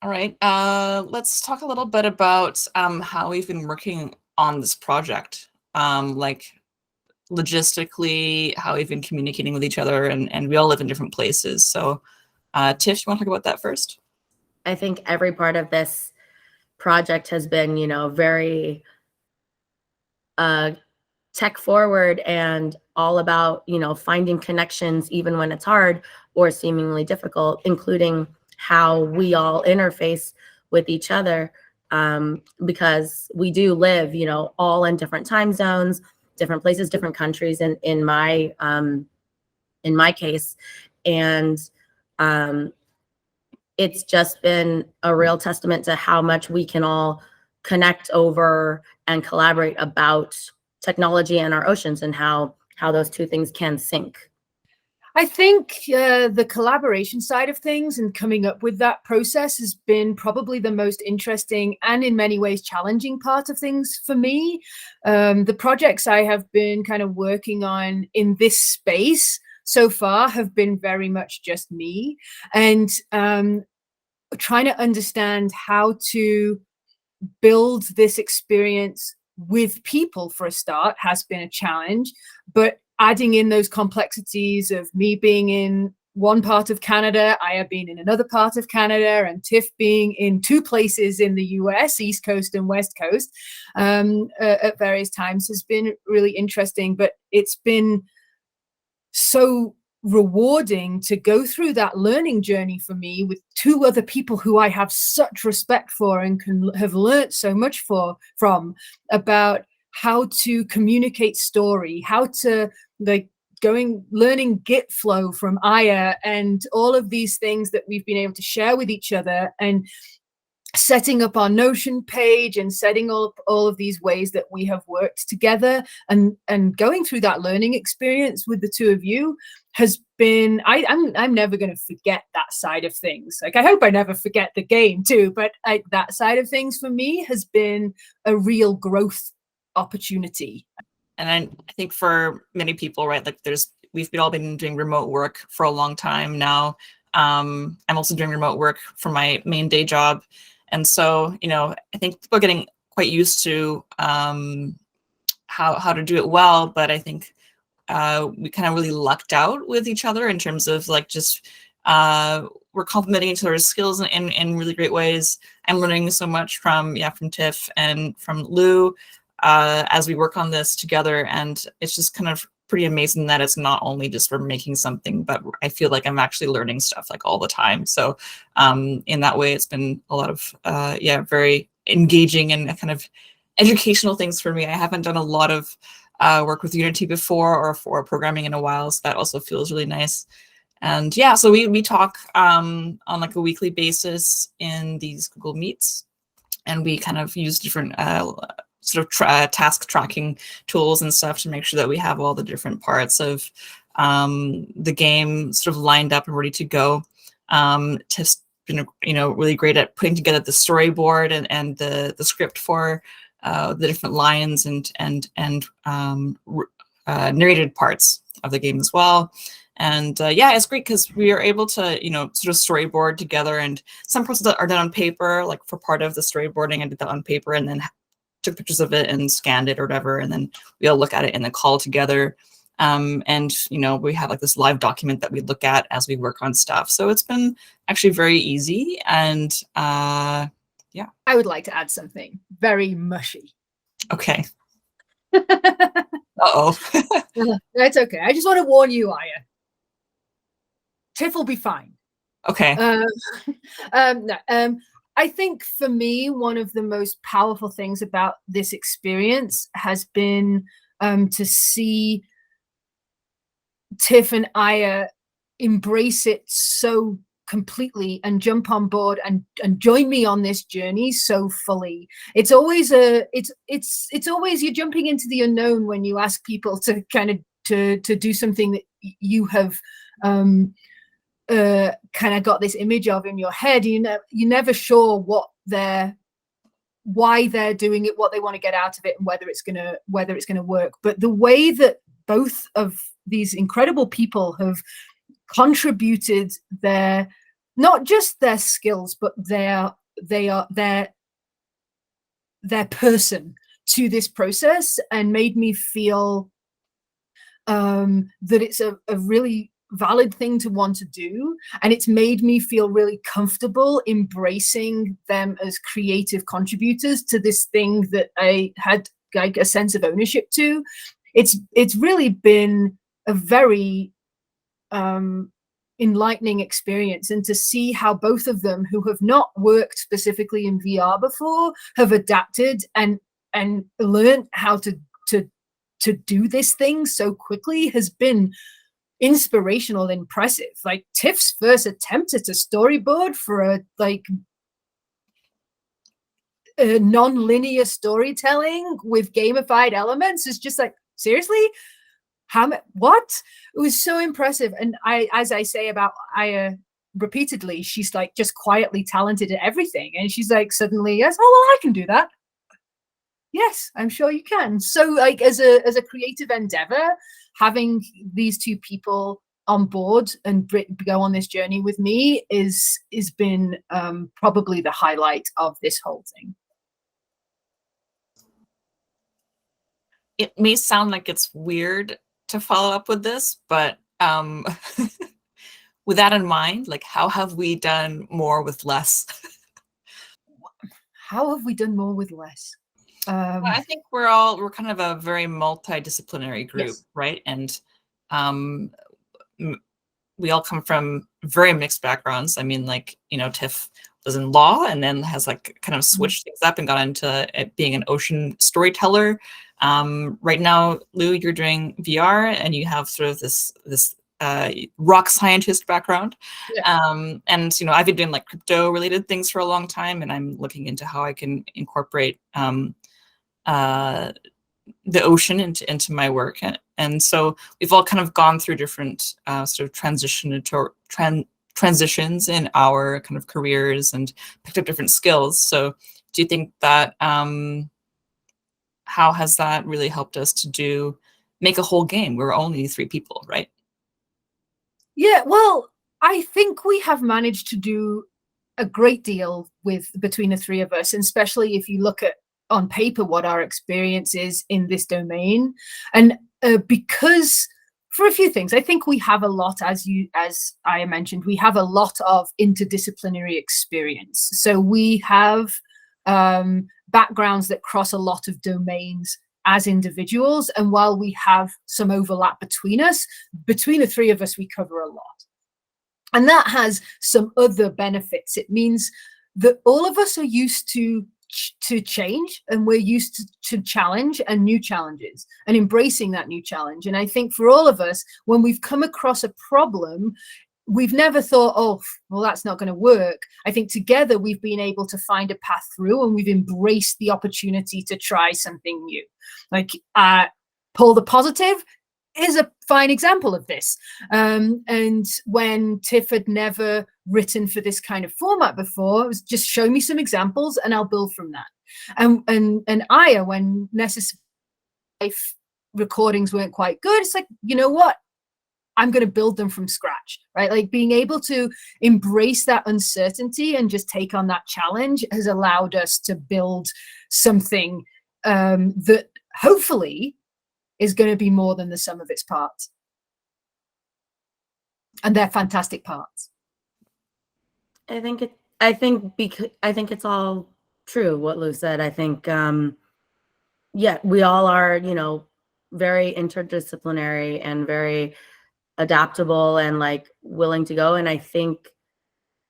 All right. Let's talk a little bit about how we've been working on this project. Like logistically, how we've been communicating with each other, and we all live in different places. So, Tiff, you want to talk about that first? I think every part of this project has been, very uh, tech forward and all about, finding connections even when it's hard or seemingly difficult, including how we all interface with each other, because we do live, all in different time zones, different places, different countries, and in my case, and um, it's just been a real testament to how much we can all connect over and collaborate about technology and our oceans, and how those two things can sync. I think the collaboration side of things and coming up with that process has been probably the most interesting and in many ways challenging part of things for me. The projects I have been kind of working on in this space so far have been very much just me, and trying to understand how to build this experience with people for a start has been a challenge, but adding in those complexities of me being in one part of Canada, Aya being in another part of Canada, and Tiff being in two places in the US, East Coast and West Coast, at various times has been really interesting. But it's been so rewarding to go through that learning journey for me with two other people who I have such respect for and have learned so much from about how to communicate story, how to learning Git flow from Aya, and all of these things that we've been able to share with each other, and setting up our Notion page and setting up all of these ways that we have worked together, and going through that learning experience with the two of you has been, I'm never going to forget that side of things. Like, I hope I never forget the game too, but that side of things for me has been a real growth opportunity. And I think for many people, right, like we've all been doing remote work for a long time now. I'm also doing remote work for my main day job. And so, I think people are getting quite used to how to do it well. But I think we kind of really lucked out with each other in terms of like just we're complementing each other's skills in really great ways. I'm learning so much from Tiff and from Lou as we work on this together. And it's just kind of pretty amazing that it's not only just for making something, but I feel like I'm actually learning stuff like all the time. So in that way, it's been a lot of, very engaging and kind of educational things for me. I haven't done a lot of work with Unity before or for programming in a while. So that also feels really nice. And so we talk on like a weekly basis in these Google Meets, and we kind of use different sort of task tracking tools and stuff to make sure that we have all the different parts of the game sort of lined up and ready to go. Tiff's been really great at putting together the storyboard and the script for the different lines and narrated parts of the game as well. And it's great because we are able to, sort of storyboard together, and some parts that are done on paper, like for part of the storyboarding, I did that on paper and then took pictures of it and scanned it or whatever. And then we all look at it in the call together. And, we have like this live document that we look at as we work on stuff. So it's been actually very easy. And I would like to add something very mushy. Okay. Uh-oh. That's okay. I just want to warn you, Aya. Tiff will be fine. Okay. I think for me, one of the most powerful things about this experience has been to see Tiff and Aya embrace it so completely and jump on board and join me on this journey so fully. It's always it's always you're jumping into the unknown when you ask people to kind of to do something that you have kind of got this image of in your head. You're never sure why they're doing it, what they want to get out of it, and whether it's gonna work. But the way that both of these incredible people have contributed their not just their skills, but their person to this process, and made me feel that it's a really valid thing to want to do, and it's made me feel really comfortable embracing them as creative contributors to this thing that I had like a sense of ownership to. It's really been a very enlightening experience, and to see how both of them, who have not worked specifically in VR before, have adapted and learned how to do this thing so quickly has been inspirational and impressive. Like Tiff's first attempt at a storyboard for a non-linear storytelling with gamified elements is just like, seriously, what? It was so impressive. And as I say about Aya repeatedly, she's like just quietly talented at everything, and she's like suddenly, yes, oh well, I can do that. Yes, I'm sure you can. So like as a creative endeavor, having these two people on board and go on this journey with me is been probably the highlight of this whole thing. It may sound like it's weird to follow up with this, but with that in mind, like, how have we done more with less? How have we done more with less? Well, I think we're kind of a very multidisciplinary group, yes. right? And we all come from very mixed backgrounds. I mean, like, you know, Tiff was in law and then has like kind of switched things up and got into being an ocean storyteller. Right now, Lou, you're doing VR and you have sort of this rock scientist background. Yeah. And, you know, I've been doing like crypto related things for a long time, and I'm looking into how I can incorporate the ocean into my work. And so we've all kind of gone through different sort of transitions in our kind of careers and picked up different skills. So do you think that how has that really helped us to make a whole game? We're only 3 people, right? Yeah, well, I think we have managed to do a great deal between the 3 of us, and especially if you look at on paper what our experience is in this domain. And because for a few things, I think we have a lot, as I mentioned, we have a lot of interdisciplinary experience. So we have backgrounds that cross a lot of domains as individuals. And while we have some overlap between us, between the 3 of us, we cover a lot. And that has some other benefits. It means that all of us are used to change, and we're used to challenge and new challenges and embracing that new challenge. And I think for all of us, when we've come across a problem, we've never thought, oh, well, that's not going to work. I think together we've been able to find a path through, and we've embraced the opportunity to try something new. Like Pull the Positive is a fine example of this. And when Tiff had never written for this kind of format before, it was just show me some examples and I'll build from that. And Aya, when necessary recordings weren't quite good, it's like, you know what? I'm going to build them from scratch, right? Like being able to embrace that uncertainty and just take on that challenge has allowed us to build something that hopefully is going to be more than the sum of its parts. And they're fantastic parts. I think it's all true what Lou said. I think yeah, we all are, you know, very interdisciplinary and very adaptable and like willing to go. And I think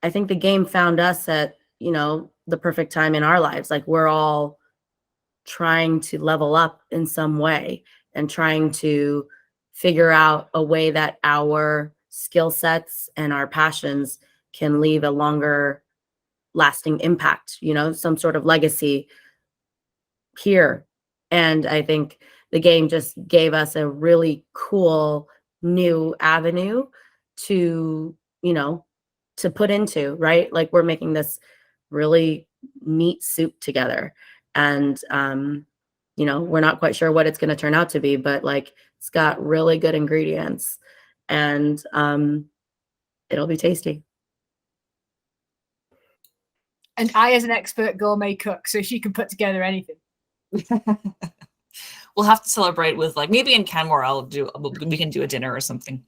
the game found us at, you know, the perfect time in our lives. Like we're all trying to level up in some way and trying to figure out a way that our skill sets and our passions can leave a longer lasting impact, you know, some sort of legacy here. And I think the game just gave us a really cool new avenue to, you know, to put into, right? Like we're making this really neat soup together. And you know, we're not quite sure what it's going to turn out to be, but like it's got really good ingredients and it'll be tasty. And I, as an expert gourmet cook, so she can put together anything. We'll have to celebrate with like maybe in Canmore we can do a dinner or something.